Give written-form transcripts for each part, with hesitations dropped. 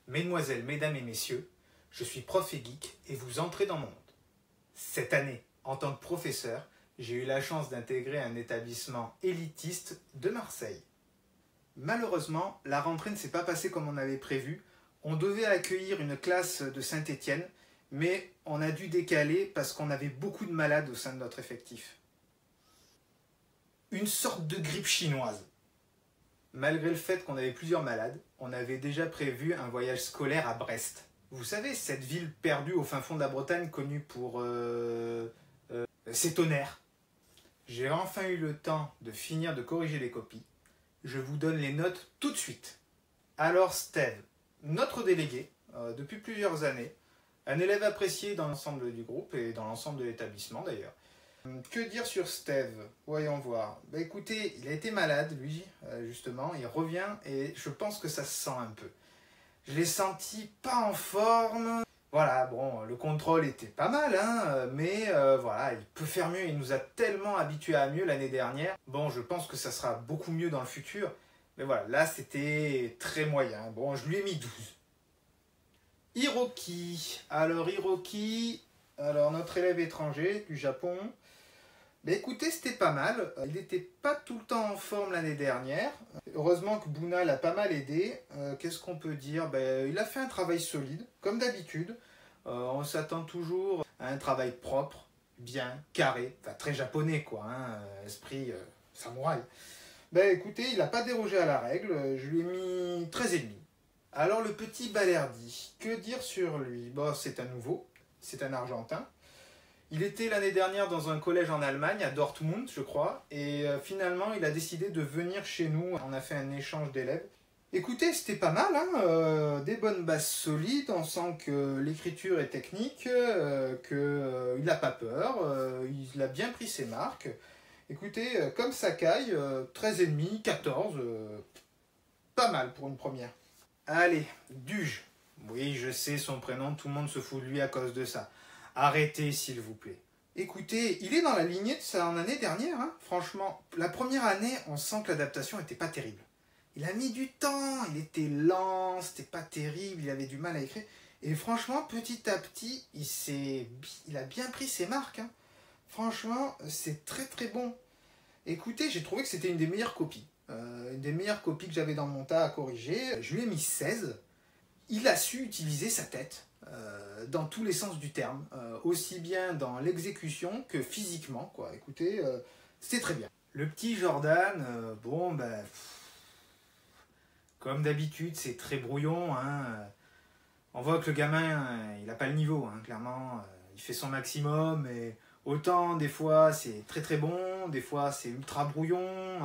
Mesdemoiselles, mesdames et messieurs, je suis prof et geek et vous entrez dans mon monde. Cette année, en tant que professeur, j'ai eu la chance d'intégrer un établissement élitiste de Marseille. Malheureusement, la rentrée ne s'est pas passée comme on avait prévu. On devait accueillir une classe de Saint-Étienne, mais on a dû décaler parce qu'on avait beaucoup de malades au sein de notre effectif. Une sorte de grippe chinoise. Malgré le fait qu'on avait plusieurs malades, on avait déjà prévu un voyage scolaire à Brest. Vous savez, cette ville perdue au fin fond de la Bretagne connue pour ses tonnerres. J'ai enfin eu le temps de finir de corriger les copies. Je vous donne les notes tout de suite. Alors Steve, notre délégué, depuis plusieurs années, un élève apprécié dans l'ensemble du groupe et dans l'ensemble de l'établissement d'ailleurs. Que dire sur Steve? Voyons voir. Bah écoutez, il a été malade, lui, justement, il revient et je pense que ça se sent un peu. Je l'ai senti pas en forme. Voilà, bon, le contrôle était pas mal, hein, mais voilà, il peut faire mieux. Il nous a tellement habitués à mieux l'année dernière. Bon, je pense que ça sera beaucoup mieux dans le futur. Mais voilà, là, c'était très moyen. Bon, je lui ai mis 12. Hiroki. Alors, Hiroki, notre élève étranger du Japon. Ben écoutez, c'était pas mal. Il n'était pas tout le temps en forme l'année dernière. Heureusement que Bouna l'a pas mal aidé. Qu'est-ce qu'on peut dire? Ben, il a fait un travail solide, comme d'habitude. On s'attend toujours à un travail propre, bien, carré. Enfin, très japonais, quoi. Hein, esprit samouraï. Ben écoutez, il n'a pas dérogé à la règle. Je lui ai mis 13,5. Alors, le petit Balerdi, que dire sur lui? Bon, c'est un nouveau. C'est un Argentin. Il était l'année dernière dans un collège en Allemagne, à Dortmund, je crois, et finalement, il a décidé de venir chez nous. On a fait un échange d'élèves. Écoutez, c'était pas mal, hein, des bonnes bases solides, on sent que l'écriture est technique, qu'il n'a pas peur, il a bien pris ses marques. Écoutez, comme Sakai, 13,5, 14, pas mal pour une première. Allez, Duge. Oui, je sais son prénom, tout le monde se fout de lui à cause de ça. Arrêtez, s'il vous plaît. Écoutez, il est dans la lignée de son année dernière. Hein. Franchement, la première année, on sent que l'adaptation n'était pas terrible. Il a mis du temps, il était lent, c'était pas terrible, il avait du mal à écrire. Et franchement, petit à petit, il a bien pris ses marques. Hein. Franchement, c'est très très bon. Écoutez, j'ai trouvé que c'était une des meilleures copies. Une des meilleures copies que j'avais dans mon tas à corriger. Je lui ai mis 16. Il a su utiliser sa tête. Dans tous les sens du terme, aussi bien dans l'exécution que physiquement, quoi. Écoutez, c'était très bien. Le petit Jordan, bon, ben, comme d'habitude, c'est très brouillon, hein. On voit que le gamin, il n'a pas le niveau, hein, clairement. Il fait son maximum, mais autant des fois c'est très très bon, des fois c'est ultra brouillon.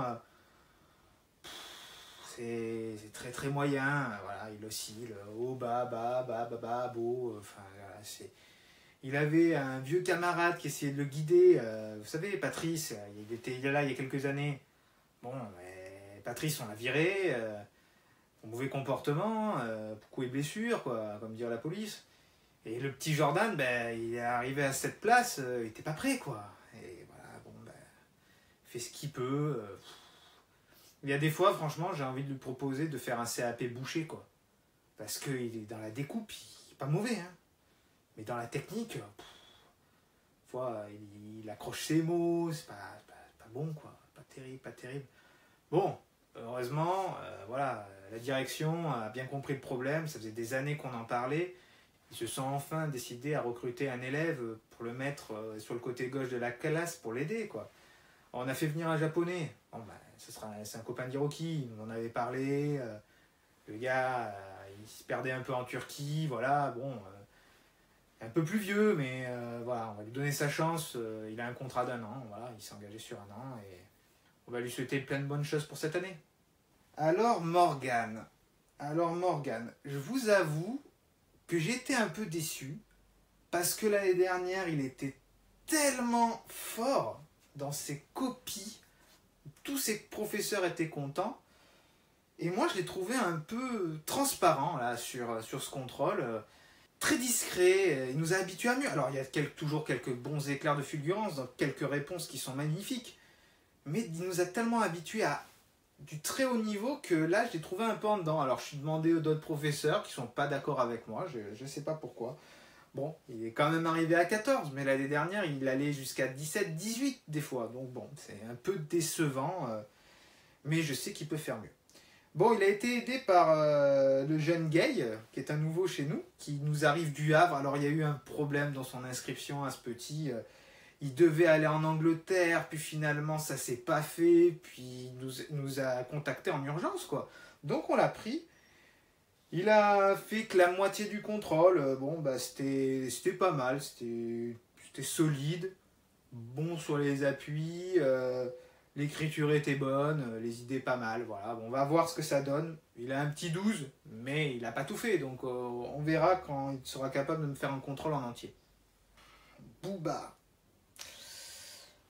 C'est très très moyen, voilà, il oscille, haut, bas, bas, bas, bas, bas, beau, enfin voilà, il avait un vieux camarade qui essayait de le guider, vous savez, Patrice, il était là il y a quelques années. Bon, Patrice, on l'a viré, pour mauvais comportement, pour coups et blessures, quoi, comme dire la police. Et le petit Jordan, ben, il est arrivé à cette place, il était pas prêt, quoi. Et voilà, bon, ben, il fait ce qu'il peut. Il y a des fois, franchement, j'ai envie de lui proposer de faire un CAP bouché, quoi. Parce qu'il est dans la découpe, il n'est pas mauvais, hein. Mais dans la technique, fois, il accroche ses mots, c'est pas bon, quoi. Pas terrible, pas terrible. Bon, heureusement, voilà, la direction a bien compris le problème, ça faisait des années qu'on en parlait. Ils se sont enfin décidés à recruter un élève pour le mettre sur le côté gauche de la classe pour l'aider, quoi. On a fait venir un japonais. Bon, ben, c'est un copain d'Hiroki, on en avait parlé. Le gars, il se perdait un peu en Turquie, voilà, bon, un peu plus vieux, mais voilà, on va lui donner sa chance. Il a un contrat d'1 an, voilà, il s'est engagé sur 1 an et on va lui souhaiter plein de bonnes choses pour cette année. Alors Morgane, je vous avoue que j'étais un peu déçu parce que l'année dernière, il était tellement fort dans ses copies, tous ses professeurs étaient contents, et moi je l'ai trouvé un peu transparent là, sur ce contrôle, très discret, il nous a habitués à mieux. Alors il y a toujours quelques bons éclairs de fulgurance, dans quelques réponses qui sont magnifiques, mais il nous a tellement habitués à du très haut niveau que là, je l'ai trouvé un peu en dedans. Alors, je suis demandé aux d'autres professeurs qui sont pas d'accord avec moi, je sais pas pourquoi. Bon, il est quand même arrivé à 14, mais l'année dernière, il allait jusqu'à 17, 18 des fois. Donc bon, c'est un peu décevant, mais je sais qu'il peut faire mieux. Bon, il a été aidé par le jeune Gay, qui est un nouveau chez nous, qui nous arrive du Havre. Alors, il y a eu un problème dans son inscription à ce petit. Il devait aller en Angleterre, puis finalement, ça s'est pas fait, puis il nous a contactés en urgence, quoi. Donc, on l'a pris. Il a fait que la moitié du contrôle. Bon, bah, c'était pas mal, c'était solide, bon sur les appuis. L'écriture était bonne, les idées pas mal, voilà. Bon, on va voir ce que ça donne. Il a un petit 12, mais il n'a pas tout fait, donc on verra quand il sera capable de me faire un contrôle en entier. Booba.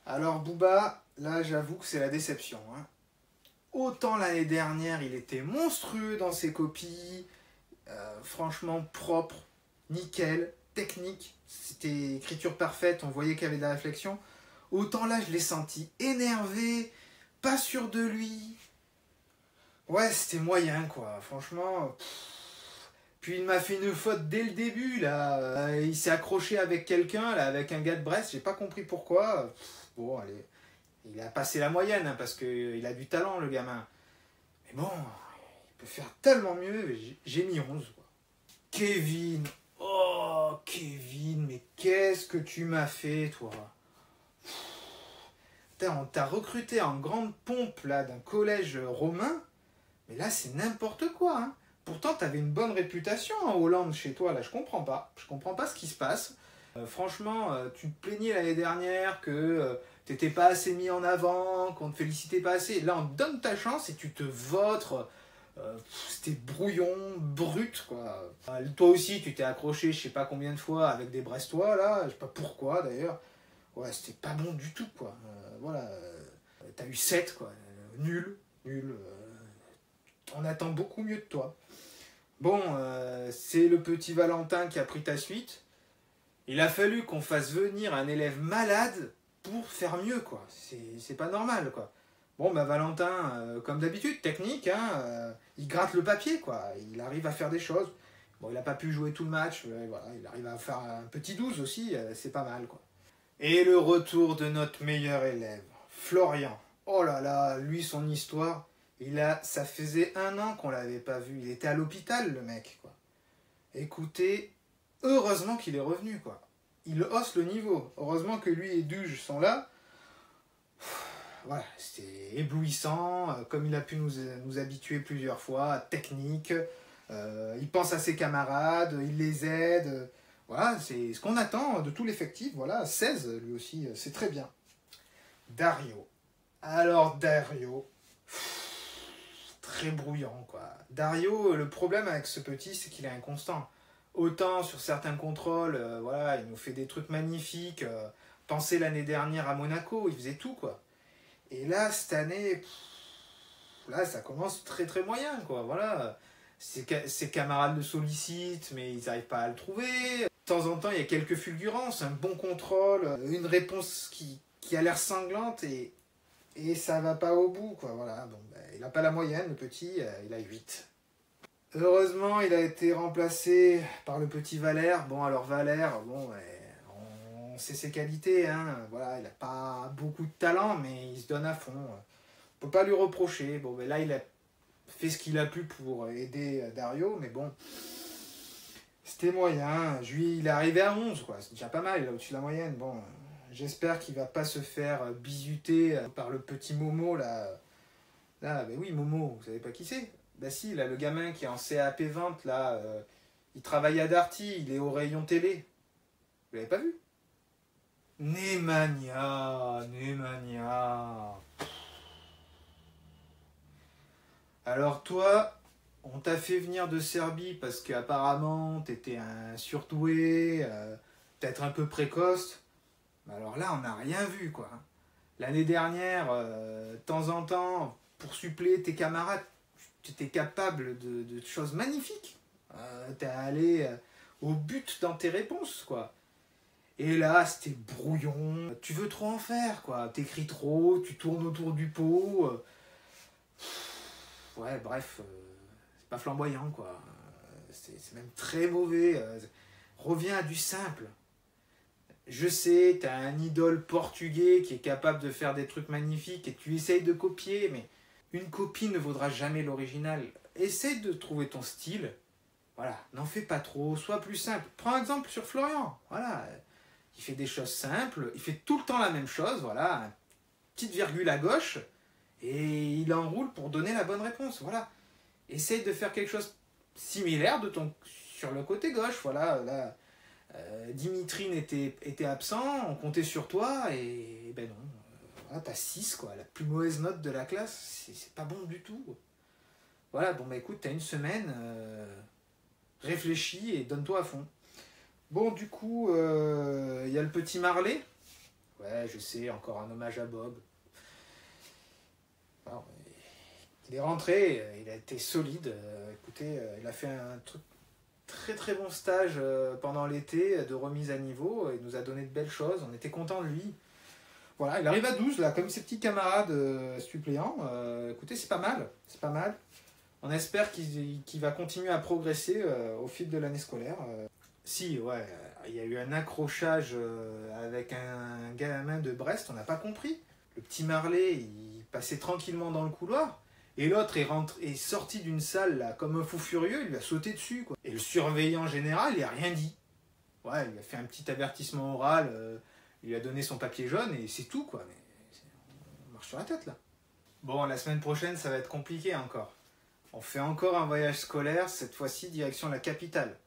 Alors Booba, là j'avoue que c'est la déception. Hein. Autant l'année dernière, il était monstrueux dans ses copies, franchement propre, nickel, technique, c'était écriture parfaite, on voyait qu'il y avait de la réflexion. Autant là, je l'ai senti énervé, pas sûr de lui. Ouais, c'était moyen, quoi. Franchement. Puis il m'a fait une faute dès le début, là. Il s'est accroché avec quelqu'un, là, avec un gars de Brest. J'ai pas compris pourquoi. Bon, allez. Il a passé la moyenne, hein, parce qu'il a du talent, le gamin. Mais bon, il peut faire tellement mieux. J'ai mis 11, quoi. Kevin. Oh, Kevin, mais qu'est-ce que tu m'as fait, toi? On t'a recruté en grande pompe là d'un collège romain, mais là c'est n'importe quoi. Hein. Pourtant t'avais une bonne réputation en Hollande chez toi, là je comprends pas. Je comprends pas ce qui se passe. Franchement, tu te plaignais l'année dernière que t'étais pas assez mis en avant, qu'on te félicitait pas assez. Là on te donne ta chance et tu te vautres. C'était brouillon, brut quoi. Toi aussi tu t'es accroché je sais pas combien de fois avec des Brestois là, je sais pas pourquoi d'ailleurs. Ouais, c'était pas bon du tout, quoi. Voilà. T'as eu 7, quoi. Nul. Nul. On attend beaucoup mieux de toi. Bon, c'est le petit Valentin qui a pris ta suite. Il a fallu qu'on fasse venir un élève malade pour faire mieux, quoi. C'est pas normal, quoi. Bon, bah Valentin, comme d'habitude, technique, hein, il gratte le papier, quoi. Il arrive à faire des choses. Bon, il a pas pu jouer tout le match. Voilà, il arrive à faire un petit 12 aussi. C'est pas mal, quoi. Et le retour de notre meilleur élève, Florian. Oh là là, lui, son histoire, ça faisait 1 an qu'on l'avait pas vu. Il était à l'hôpital, le mec, quoi. Écoutez, heureusement qu'il est revenu, quoi. Il hausse le niveau. Heureusement que lui et Duge sont là. Voilà, c'était éblouissant, comme il a pu nous habituer plusieurs fois, technique. Il pense à ses camarades, il les aide. Voilà, c'est ce qu'on attend de tout l'effectif. Voilà, 16 lui aussi, c'est très bien. Dario. Alors Dario, très brouillant quoi. Dario, le problème avec ce petit, c'est qu'il est inconstant. Autant sur certains contrôles, voilà, il nous fait des trucs magnifiques. Pensez l'année dernière à Monaco, il faisait tout quoi. Et là, cette année, là, ça commence très très moyen quoi. Voilà, ses camarades le sollicitent, mais ils n'arrivent pas à le trouver. De temps en temps, il y a quelques fulgurances, un bon contrôle, une réponse qui a l'air sanglante et ça va pas au bout, quoi. Voilà, bon, ben, il n'a pas la moyenne, le petit, il a 8. Heureusement, il a été remplacé par le petit Valère. Bon, alors Valère, bon, on sait ses qualités, hein. Voilà, il n'a pas beaucoup de talent, mais il se donne à fond. On peut pas lui reprocher. Bon, ben là, il a fait ce qu'il a pu pour aider Dario, mais bon, c'était moyen. Lui, il est arrivé à 11, quoi. C'est déjà pas mal, il est au-dessus de la moyenne. Bon, j'espère qu'il va pas se faire bisuter par le petit Momo, là. Là, ben oui, Momo, vous savez pas qui c'est? Bah si, là, le gamin qui est en CAP vente, là, il travaille à Darty, il est au rayon télé. Vous l'avez pas vu? Nemanja. Alors toi, on t'a fait venir de Serbie parce qu'apparemment t'étais un surdoué, peut-être un peu précoce. Alors là, on n'a rien vu quoi. L'année dernière, de temps en temps, pour suppléer tes camarades, tu étais capable de choses magnifiques. T'es allé au but dans tes réponses quoi. Et là, c'était brouillon. Tu veux trop en faire quoi. T'écris trop, tu tournes autour du pot. Ouais, bref, c'est pas flamboyant, quoi. C'est même très mauvais. Reviens à du simple. Je sais, t'as un idole portugais qui est capable de faire des trucs magnifiques et tu essayes de copier, mais une copie ne vaudra jamais l'original. Essaye de trouver ton style. Voilà, n'en fais pas trop, sois plus simple. Prends exemple sur Florian. Voilà, il fait des choses simples, il fait tout le temps la même chose. Voilà, une petite virgule à gauche et il enroule pour donner la bonne réponse. Voilà, essaye de faire quelque chose similaire sur le côté gauche. Voilà, là. Dimitri était absent, on comptait sur toi et ben non, voilà, t'as 6 quoi, la plus mauvaise note de la classe, c'est pas bon du tout. Voilà, bon bah écoute, t'as une semaine, réfléchis et donne-toi à fond. Bon, du coup, y a le petit Marley. Ouais, je sais, encore un hommage à Bob. Alors, il est rentré, il a été solide. Écoutez, il a fait un truc très très bon stage pendant l'été de remise à niveau. Il nous a donné de belles choses, on était contents de lui. Voilà, il arrive à 12 là, comme ses petits camarades suppléants. Écoutez, c'est pas mal, c'est pas mal. On espère qu'il va continuer à progresser au fil de l'année scolaire. Si, ouais, il y a eu un accrochage avec un gamin de Brest, on n'a pas compris. Le petit Marley, il passait tranquillement dans le couloir. Et l'autre est sorti d'une salle là, comme un fou furieux, il lui a sauté dessus, quoi. Et le surveillant général, il a rien dit. Ouais, il a fait un petit avertissement oral, il lui a donné son papier jaune et c'est tout, quoi. Mais on marche sur la tête là. Bon, la semaine prochaine, ça va être compliqué encore. On fait encore un voyage scolaire, cette fois-ci direction la capitale.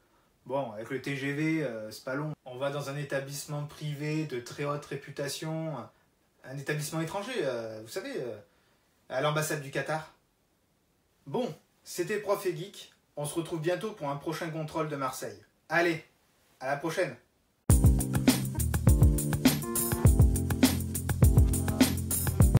Bon, avec le TGV, c'est pas long. On va dans un établissement privé de très haute réputation, un établissement étranger, vous savez, à l'ambassade du Qatar. Bon, c'était Prof et Geek. On se retrouve bientôt pour un prochain contrôle de Marseille. Allez, à la prochaine!